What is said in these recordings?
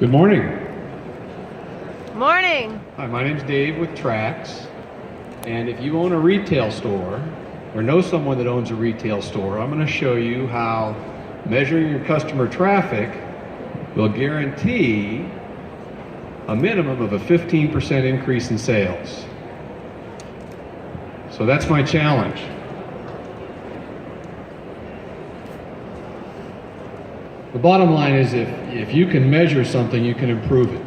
Good morning. Morning. Hi, my name's Dave with Trax, and if you own a retail store or know someone that owns a retail store, I'm going to show you how measuring your customer traffic will guarantee a minimum of a 15% increase in sales. So that's my challenge. The bottom line is if you can measure something, you can improve it.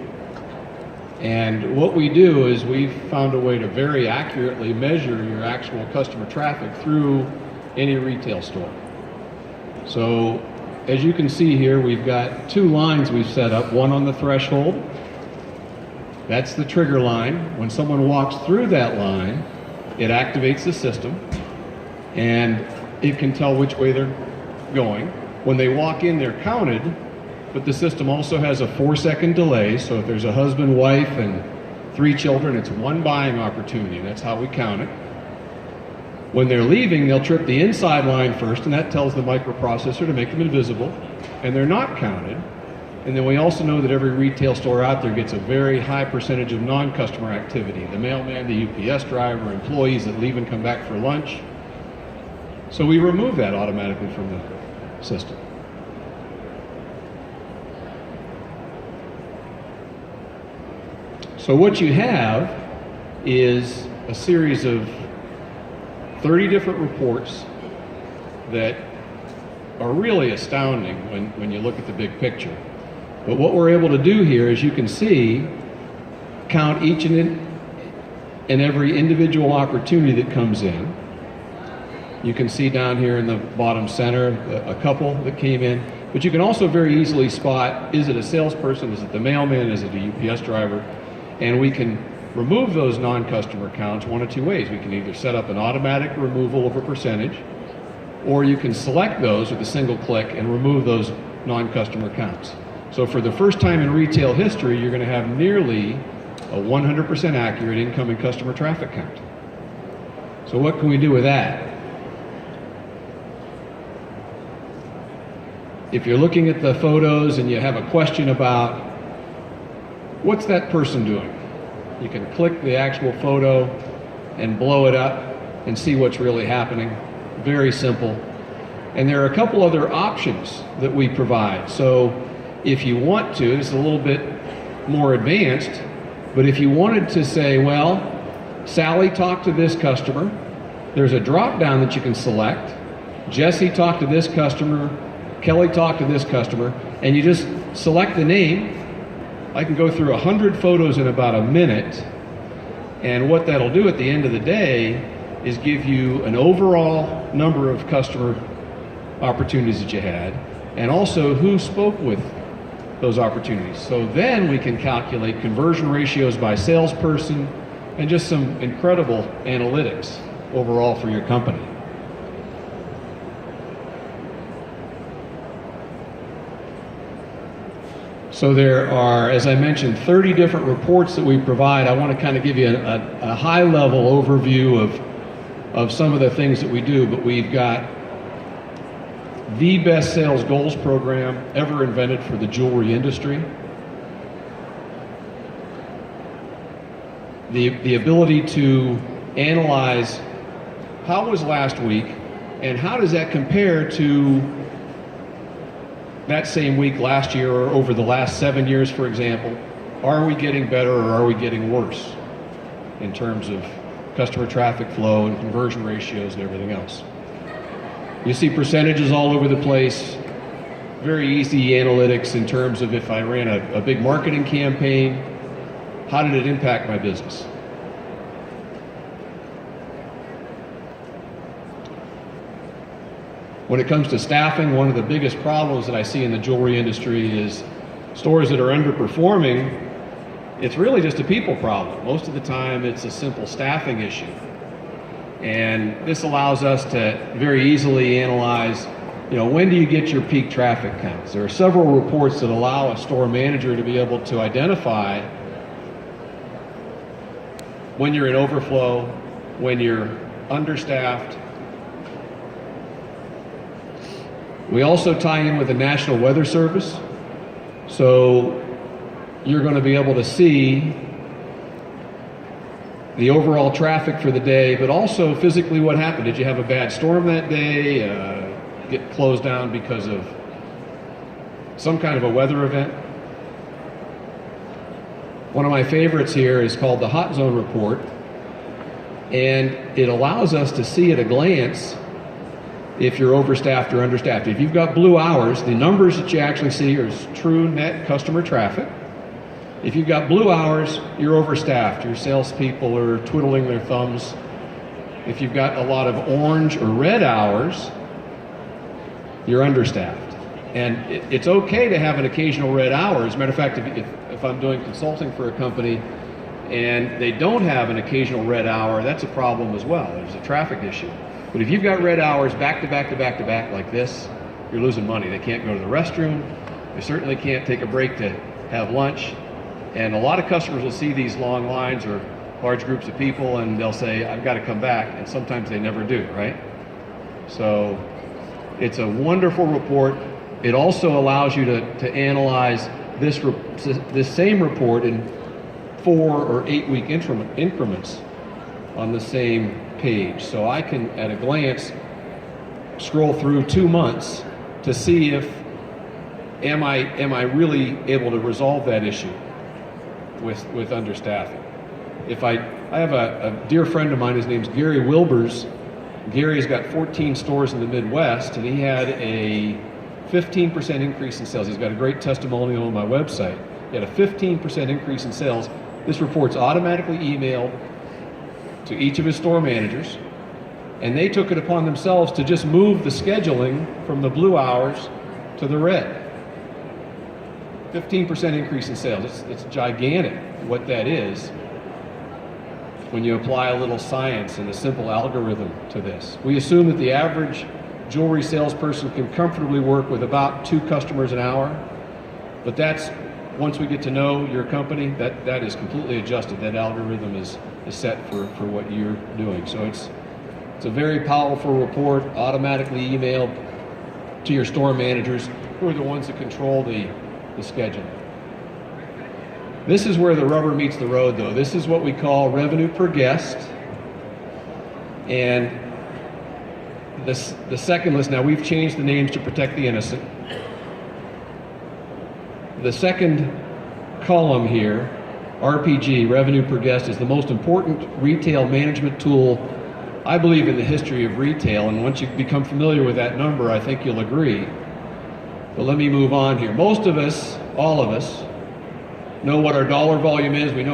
And what we do is we've found a way to very accurately measure your actual customer traffic through any retail store. So as you can see here, we've got two lines we've set up, one on the threshold. That's the trigger line. When someone walks through that line, it activates the system and it can tell which way they're going. When they walk in, they're counted, but the system also has a 4-second delay. So if there's a husband, wife, and 3 children, it's one buying opportunity. That's how we count it. When they're leaving, they'll trip the inside line first, and that tells the microprocessor to make them invisible, and they're not counted. And then we also know that every retail store out there gets a very high percentage of non-customer activity. The mailman, the UPS driver, employees that leave and come back for lunch. So we remove that automatically from the system. So what you have is a series of 30 different reports that are really astounding when you look at the big picture. But what we're able to do here, as you can see, count each and every individual opportunity that comes in. You can see down here in the bottom center a couple that came in, but you can also very easily spot, is it a salesperson, is it the mailman, is it a UPS driver? And we can remove those non-customer counts one of two ways. We can either set up an automatic removal of a percentage, or you can select those with a single click and remove those non-customer counts. So for the first time in retail history, you're going to have nearly a 100% accurate incoming customer traffic count. So what can we do with that? If you're looking at the photos and you have a question about what's that person doing, you can click the actual photo and blow it up and see what's really happening. Very simple. And there are a couple other options that we provide. So if you want to, it's a little bit more advanced, but if you wanted to say, well, Sally talked to this customer, there's a drop down that you can select. Jesse talked to this customer, Kelly talked to this customer, and you just select the name. I can go through 100 photos in about a minute, and what that'll do at the end of the day is give you an overall number of customer opportunities that you had, and also who spoke with those opportunities. So then we can calculate conversion ratios by salesperson and just some incredible analytics overall for your company. So there are, as I mentioned, 30 different reports that we provide. I want to kind of give you a high-level overview of some of the things that we do, but we've got the best sales goals program ever invented for the jewelry industry. The ability to analyze how was last week and how does that compare to that same week last year or over the last 7 years, for example. Are we getting better or are we getting worse in terms of customer traffic flow and conversion ratios and everything else? You see percentages all over the place. Very easy analytics in terms of if I ran a big marketing campaign, how did it impact my business? When it comes to staffing, one of the biggest problems that I see in the jewelry industry is stores that are underperforming. It's really just a people problem. Most of the time it's a simple staffing issue. And this allows us to very easily analyze, when do you get your peak traffic counts? There are several reports that allow a store manager to be able to identify when you're in overflow, when you're understaffed. We also tie in with the National Weather Service. So you're going to be able to see the overall traffic for the day, but also physically what happened. Did you have a bad storm that day? Get closed down because of some kind of a weather event? One of my favorites here is called the Hot Zone Report, and it allows us to see at a glance if you're overstaffed or understaffed. If you've got blue hours, the numbers that you actually see are true net customer traffic. If you've got blue hours, you're overstaffed. Your salespeople are twiddling their thumbs. If you've got a lot of orange or red hours, you're understaffed. And it's okay to have an occasional red hour. As a matter of fact, if I'm doing consulting for a company and they don't have an occasional red hour, that's a problem as well. There's a traffic issue. But if you've got red hours back to back to back to back like this, you're losing money. They can't go to the restroom. They certainly can't take a break to have lunch. And a lot of customers will see these long lines or large groups of people and they'll say, I've got to come back. And sometimes they never do, right? So it's a wonderful report. It also allows you to analyze this same report in 4 or 8 week increments on the same page. So I can, at a glance, scroll through 2 months to see if am I really able to resolve that issue with understaffing. If I have a dear friend of mine, his name's Gary Wilbers. Gary's got 14 stores in the Midwest, and he had a 15% increase in sales. He's got a great testimonial on my website. He had a 15% increase in sales. This report's automatically emailed to each of his store managers, and they took it upon themselves to just move the scheduling from the blue hours to the red. 15% increase in sales. It's gigantic what that is when you apply a little science and a simple algorithm to this. We assume that the average jewelry salesperson can comfortably work with about 2 customers an hour, but that's, once we get to know your company, that is completely adjusted. That algorithm is set for what you're doing. So it's a very powerful report, automatically emailed to your store managers, who are the ones that control the schedule. This is where the rubber meets the road, though. This is what we call revenue per guest. And the second list, now we've changed the names to protect the innocent. The second column here, RPG, revenue per guest, is the most important retail management tool, I believe, in the history of retail. And once you become familiar with that number, I think you'll agree. But let me move on here. Most of us, all of us, know what our dollar volume is. We know